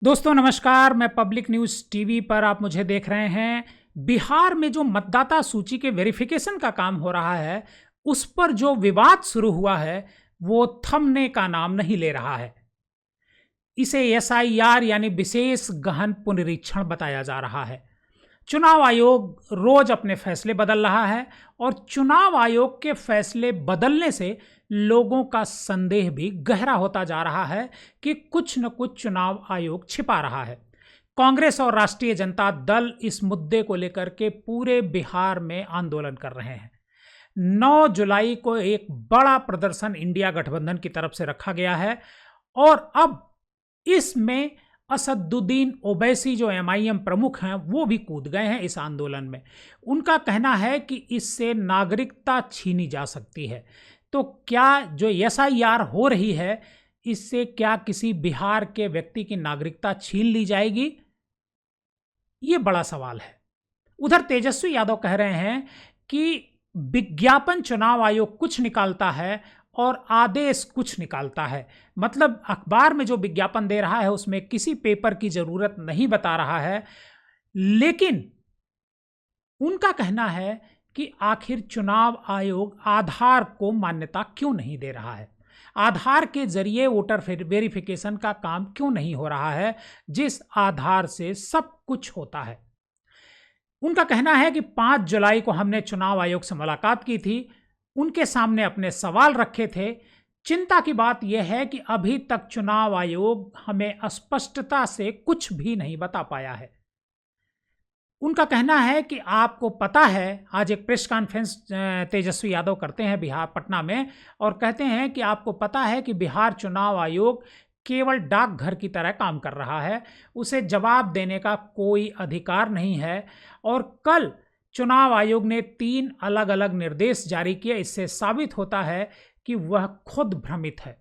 दोस्तों नमस्कार। मैं पब्लिक न्यूज़ टीवी पर आप मुझे देख रहे हैं। बिहार में जो मतदाता सूची के वेरिफिकेशन का काम हो रहा है, उस पर जो विवाद शुरू हुआ है, वो थमने का नाम नहीं ले रहा है। इसे एसआईआर यानी विशेष गहन पुनरीक्षण बताया जा रहा है। चुनाव आयोग रोज अपने फैसले बदल रहा है और चुनाव आयोग के फैसले बदलने से लोगों का संदेह भी गहरा होता जा रहा है कि कुछ न कुछ चुनाव आयोग छिपा रहा है। कांग्रेस और राष्ट्रीय जनता दल इस मुद्दे को लेकर के पूरे बिहार में आंदोलन कर रहे हैं। 9 जुलाई को एक बड़ा प्रदर्शन इंडिया गठबंधन की तरफ से रखा गया है और अब इसमें असदुद्दीन ओवैसी जो एमआईएम प्रमुख हैं वो भी कूद गए हैं इस आंदोलन में। उनका कहना है कि इससे नागरिकता छीनी जा सकती है। तो क्या जो एसआईआर हो रही है, इससे क्या किसी बिहार के व्यक्ति की नागरिकता छीन ली जाएगी? ये बड़ा सवाल है। उधर तेजस्वी यादव कह रहे हैं कि विज्ञापन चुनाव आयोग कुछ निकालता है और आदेश कुछ निकालता है। मतलब अखबार में जो विज्ञापन दे रहा है उसमें किसी पेपर की जरूरत नहीं बता रहा है। लेकिन उनका कहना है कि आखिर चुनाव आयोग आधार को मान्यता क्यों नहीं दे रहा है, आधार के जरिए वोटर वेरिफिकेशन का काम क्यों नहीं हो रहा है, जिस आधार से सब कुछ होता है। उनका कहना है कि 5 जुलाई को हमने चुनाव आयोग से मुलाकात की थी, उनके सामने अपने सवाल रखे थे। चिंता की बात यह है कि अभी तक चुनाव आयोग हमें स्पष्टता से कुछ भी नहीं बता पाया है। उनका कहना है कि आपको पता है, आज एक प्रेस कॉन्फ्रेंस तेजस्वी यादव करते हैं बिहार पटना में और कहते हैं कि आपको पता है कि बिहार चुनाव आयोग केवल डाकघर की तरह काम कर रहा है, उसे जवाब देने का कोई अधिकार नहीं है। और कल चुनाव आयोग ने 3 अलग अलग निर्देश जारी किए। इससे साबित होता है कि वह खुद भ्रमित है।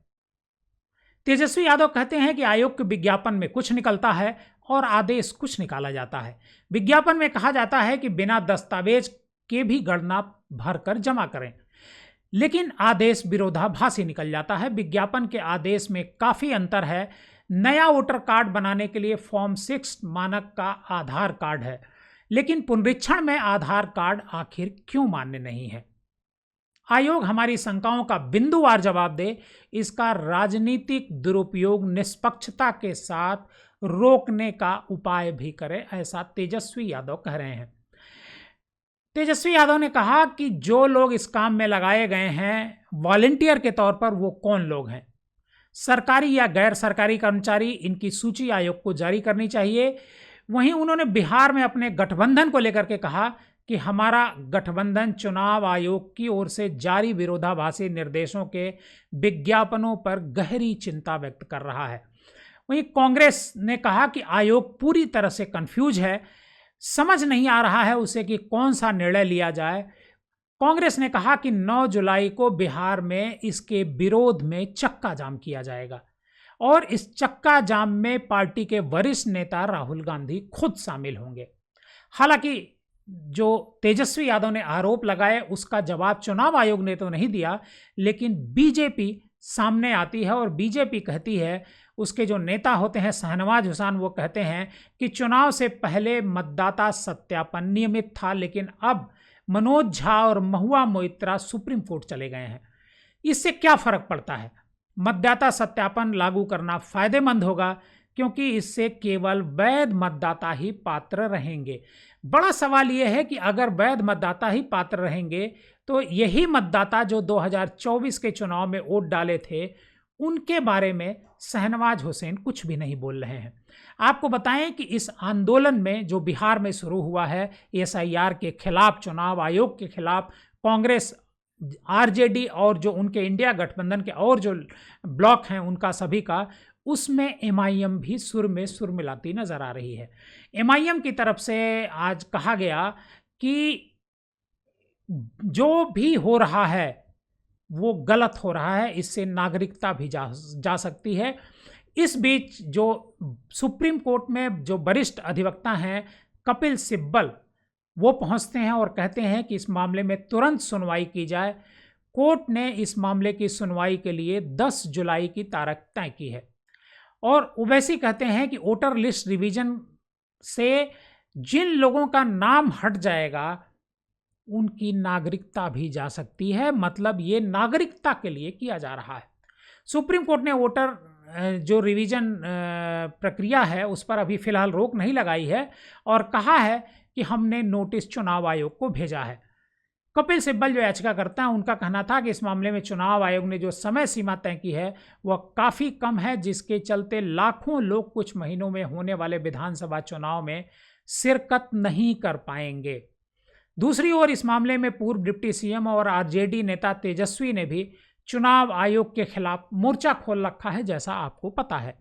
तेजस्वी यादव कहते हैं कि आयोग के विज्ञापन में कुछ निकलता है और आदेश कुछ निकाला जाता है। विज्ञापन में कहा जाता है कि बिना दस्तावेज के भी गणना भरकर जमा करें, लेकिन आदेश विरोधाभासी निकल जाता है। विज्ञापन के आदेश में काफी अंतर है। नया वोटर कार्ड बनाने के लिए फॉर्म 6 मानक का आधार कार्ड है, लेकिन पुनरीक्षण में आधार कार्ड आखिर क्यों मान्य नहीं है? आयोग हमारी शंकाओं का बिंदुवार जवाब दे, इसका राजनीतिक दुरुपयोग निष्पक्षता के साथ रोकने का उपाय भी करे, ऐसा तेजस्वी यादव कह रहे हैं। तेजस्वी यादव ने कहा कि जो लोग इस काम में लगाए गए हैं वॉलंटियर के तौर पर, वो कौन लोग हैं? सरकारी या गैर सरकारी कर्मचारी, इनकी सूची आयोग को जारी करनी चाहिए। वहीं उन्होंने बिहार में अपने गठबंधन को लेकर के कहा कि हमारा गठबंधन चुनाव आयोग की ओर से जारी विरोधाभासी निर्देशों के विज्ञापनों पर गहरी चिंता व्यक्त कर रहा है। वहीं कांग्रेस ने कहा कि आयोग पूरी तरह से कंफ्यूज है, समझ नहीं आ रहा है उसे कि कौन सा निर्णय लिया जाए। कांग्रेस ने कहा कि 9 जुलाई को बिहार में इसके विरोध में चक्का जाम किया जाएगा और इस चक्का जाम में पार्टी के वरिष्ठ नेता राहुल गांधी खुद शामिल होंगे। हालांकि जो तेजस्वी यादव ने आरोप लगाए उसका जवाब चुनाव आयोग ने तो नहीं दिया, लेकिन बीजेपी सामने आती है और बीजेपी कहती है, उसके जो नेता होते हैं शाहनवाज हुसैन, वो कहते हैं कि चुनाव से पहले मतदाता सत्यापन नियमित था, लेकिन अब मनोज झा और महुआ मोइत्रा सुप्रीम कोर्ट चले गए हैं। इससे क्या फर्क पड़ता है? मतदाता सत्यापन लागू करना फायदेमंद होगा क्योंकि इससे केवल वैध मतदाता ही पात्र रहेंगे। बड़ा सवाल यह है कि अगर वैध मतदाता ही पात्र रहेंगे तो यही मतदाता जो 2024 के चुनाव में वोट डाले थे, उनके बारे में शाहनवाज हुसैन कुछ भी नहीं बोल रहे हैं। आपको बताएं कि इस आंदोलन में जो बिहार में शुरू हुआ है एसआईआर के खिलाफ, चुनाव आयोग के खिलाफ, कांग्रेस, आरजेडी और जो उनके इंडिया गठबंधन के और जो ब्लॉक हैं उनका सभी का, उसमें एमआईएम भी सुर में सुर मिलाती नजर आ रही है। एमआईएम की तरफ से आज कहा गया कि जो भी हो रहा है वो गलत हो रहा है, इससे नागरिकता भी जा सकती है। इस बीच जो सुप्रीम कोर्ट में जो वरिष्ठ अधिवक्ता हैं कपिल सिब्बल, वो पहुंचते हैं और कहते हैं कि इस मामले में तुरंत सुनवाई की जाए। कोर्ट ने इस मामले की सुनवाई के लिए 10 जुलाई की तारीख तय की है और ओवैसी कहते हैं कि वोटर लिस्ट रिवीजन से जिन लोगों का नाम हट जाएगा उनकी नागरिकता भी जा सकती है, मतलब ये नागरिकता के लिए किया जा रहा है। सुप्रीम कोर्ट ने वोटर जो रिवीजन प्रक्रिया है उस पर अभी फिलहाल रोक नहीं लगाई है और कहा है कि हमने नोटिस चुनाव आयोग को भेजा है। कपिल सिब्बल जो याचिकाकर्ता हैं उनका कहना था कि इस मामले में चुनाव आयोग ने जो समय सीमा तय की है वह काफ़ी कम है, जिसके चलते लाखों लोग कुछ महीनों में होने वाले विधानसभा चुनाव में शिरकत नहीं कर पाएंगे। दूसरी ओर इस मामले में पूर्व डिप्टी सीएम और आरजेडी नेता तेजस्वी ने भी चुनाव आयोग के खिलाफ मोर्चा खोल रखा है, जैसा आपको पता है।